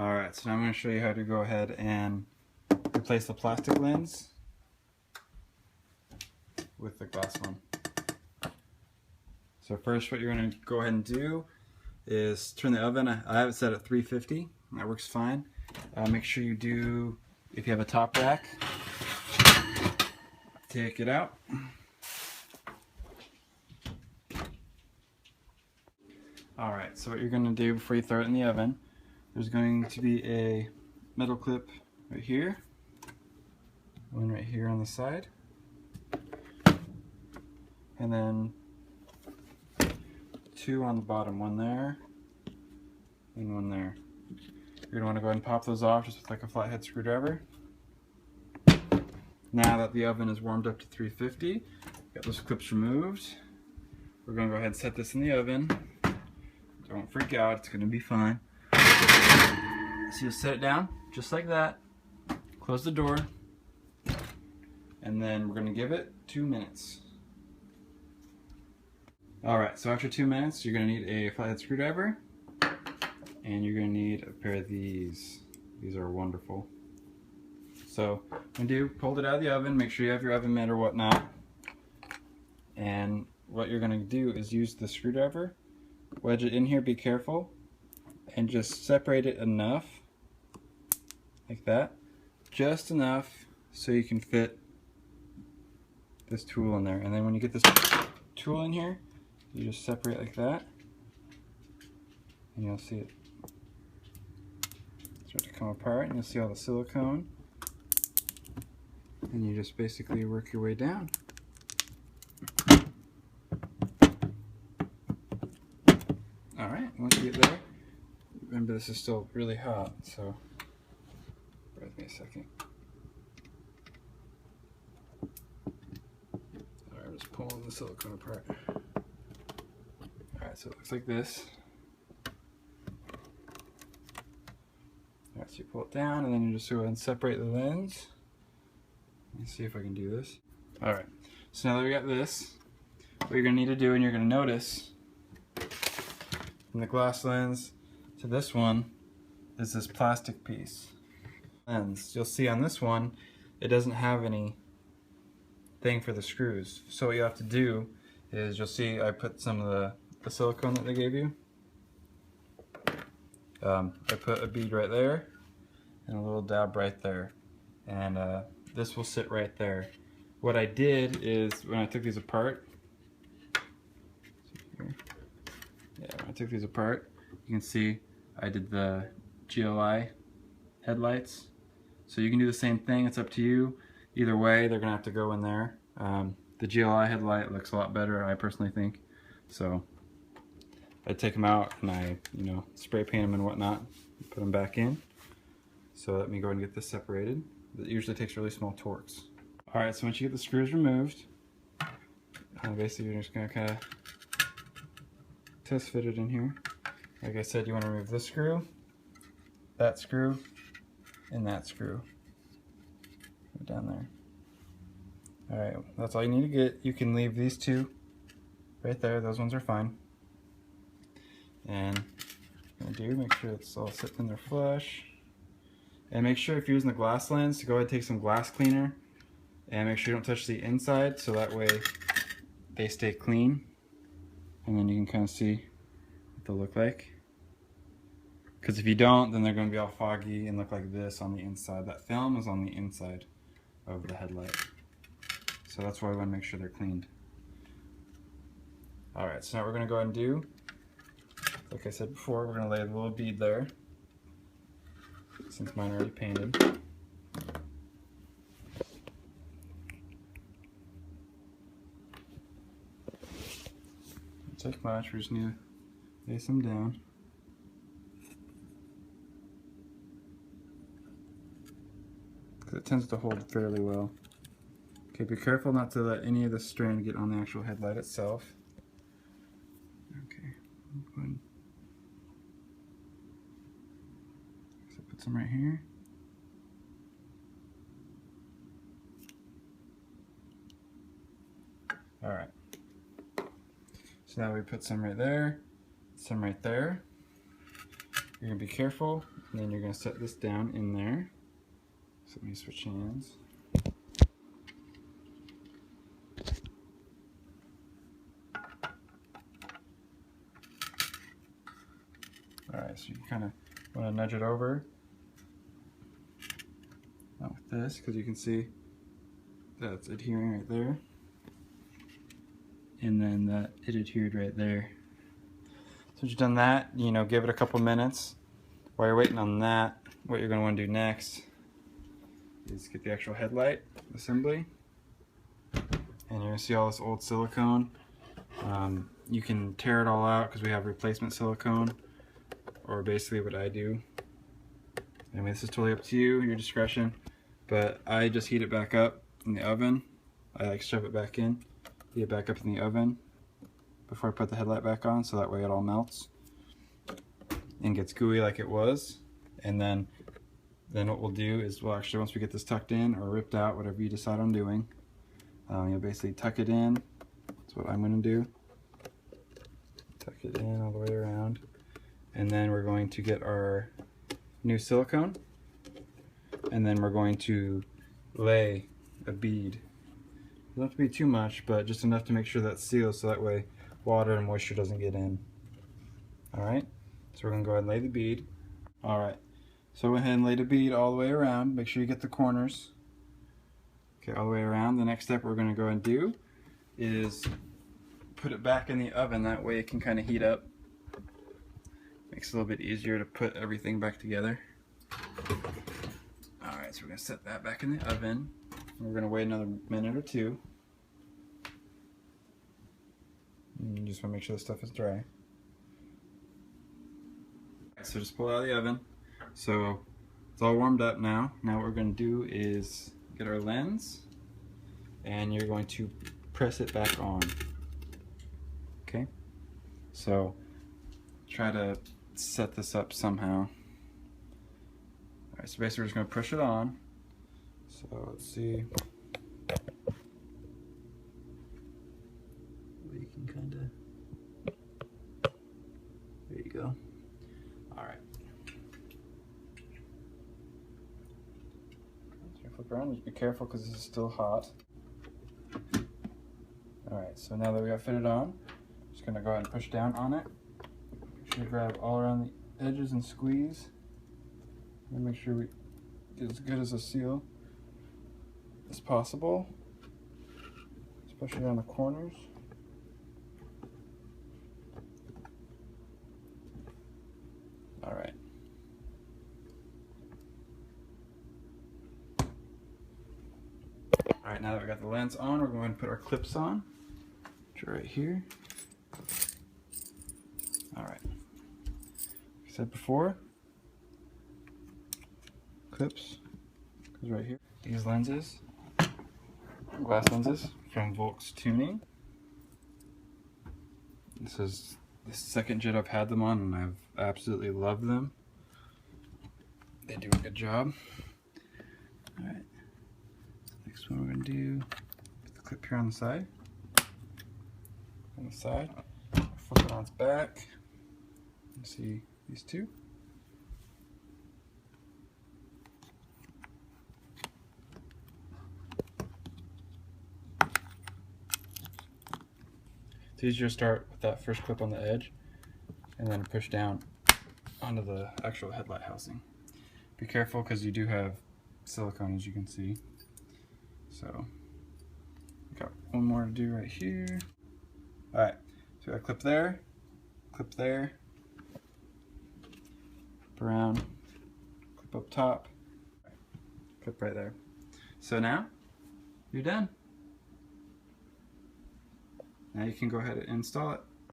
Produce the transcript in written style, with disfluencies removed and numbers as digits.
Alright, so now I'm going to show you how to go ahead and replace the plastic lens with the glass one. So first what you're going to go ahead and do is turn the oven. I have it set at 350. That works fine. Make sure you do, if you have a top rack, take it out. Alright, so what you're going to do before you throw it in the oven, there's going to be a metal clip right here, one right here on the side, and then two on the bottom, one there and one there. You're going to want to go ahead and pop those off just with like a flathead screwdriver. Now that the oven is warmed up to 350, got those clips removed, we're going to go ahead and set this in the oven. Don't freak out, it's going to be fine. So you'll set it down just like that, close the door, and then we're going to give it 2 minutes. Alright, so after 2 minutes you're going to need a flathead screwdriver, and you're going to need a pair of these. These are wonderful. So when you pulled it out of the oven, make sure you have your oven mitt or whatnot, and what you're going to do is use the screwdriver, wedge it in here, be careful, and just separate it enough, like that, just enough so you can fit this tool in there. And then when you get this tool in here, you just separate like that, and you'll see it start to come apart, and you'll see all the silicone, and you just basically work your way down. Alright, once you get there, remember this is still really hot, so bear with me a second. Alright, I'm just pulling the silicone apart. Alright, so it looks like this. Alright, so you pull it down, and then you just go ahead and separate the lens. Let me see if I can do this. Alright, so now that we got this, what you're going to need to do, and you're going to notice, from the glass lens to this one is this plastic piece. Lens. You'll see on this one, it doesn't have any thing for the screws. So what you have to do is, you'll see I put some of the silicone that they gave you. I put a bead right there and a little dab right there, and this will sit right there. What I did is, when I took these apart, when I took these apart, you can see I did the GLI headlights. So you can do the same thing, it's up to you. Either way, they're gonna have to go in there. The GLI headlight looks a lot better, I personally think. So I take them out and I, spray paint them and whatnot, put them back in. So let me go ahead and get this separated. It usually takes really small torques. Alright, so once you get the screws removed, basically you're just gonna kind of test fit it in here. Like I said, you want to remove this screw, that screw, and that screw. Put it down there. Alright, that's all you need to get. You can leave these two right there, those ones are fine. And what I'm gonna do, make sure it's all sitting in there flush. And make sure if you're using the glass lens to go ahead and take some glass cleaner and make sure you don't touch the inside, so that way they stay clean. And then you can kind of see what they'll look like. Because if you don't, then they're going to be all foggy and look like this on the inside. That film is on the inside of the headlight. So that's why we want to make sure they're cleaned. Alright, so now what we're going to go ahead and do, like I said before, we're going to lay a little bead there, since mine are already painted. Don't take much, we just need to lay some down. Because it tends to hold fairly well. Okay, be careful not to let any of the strand get on the actual headlight itself. Okay, go ahead. So put some right here. Alright. So now we put some right there, some right there. You're gonna be careful, and then you're gonna set this down in there. So let me switch hands. Alright, so you kind of want to nudge it over. Not with this, because you can see that's adhering right there. And then that it adhered right there. So once you've done that, you know, give it a couple minutes. While you're waiting on that, what you're going to want to do next is get the actual headlight assembly. And you're going to see all this old silicone. You can tear it all out because we have replacement silicone, or basically what I do. I mean, this is totally up to you, your discretion, but I just heat it back up in the oven. I like shove it back in, heat it back up in the oven before I put the headlight back on, so that way it all melts and gets gooey like it was. And then what we'll do is, well, actually, once we get this tucked in or ripped out, whatever you decide on doing, you'll basically tuck it in. That's what I'm going to do. Tuck it in all the way around. And then we're going to get our new silicone. And then we're going to lay a bead. It doesn't have to be too much, but just enough to make sure that's sealed, so that way water and moisture doesn't get in. Alright, so we're going to go ahead and lay the bead. Alright, so go ahead and lay the bead all the way around. Make sure you get the corners. Okay, all the way around. The next step we're going to go and do is put it back in the oven. That way it can kind of heat up. Makes it a little bit easier to put everything back together. Alright, so we're going to set that back in the oven. We're going to wait another minute or two. And you just want to make sure the stuff is dry. So just pull it out of the oven. So it's all warmed up now. Now what we're going to do is get our lens, and you're going to press it back on. Okay? So try to set this up somehow. Alright, so basically we're just going to push it on. So let's see. You can kind of. There you go. Alright. So flip around, just be careful because this is still hot. Alright, so now that we got fitted on, I'm just going to go ahead and push down on it. Make sure to grab all around the edges and squeeze. And make sure we get as good as a seal as possible, especially on the corners. Alright. Alright, now that we got the lens on, we're going to put our clips on, which are right here. Alright. Like I said before, clips goes right here. These lenses, glass lenses from Volk's Tuning. This is the second Jetta I've had them on, and I've absolutely loved them. They do a good job. Alright, next one we're going to do, put the clip here on the side. On the side, flip it on its back. You see these two. It's easier to start with that first clip on the edge and then push down onto the actual headlight housing. Be careful because you do have silicone, as you can see. So, got one more to do right here. Alright, so we got a clip there, clip around, clip up top, clip right there. So now, you're done. Now you can go ahead and install it.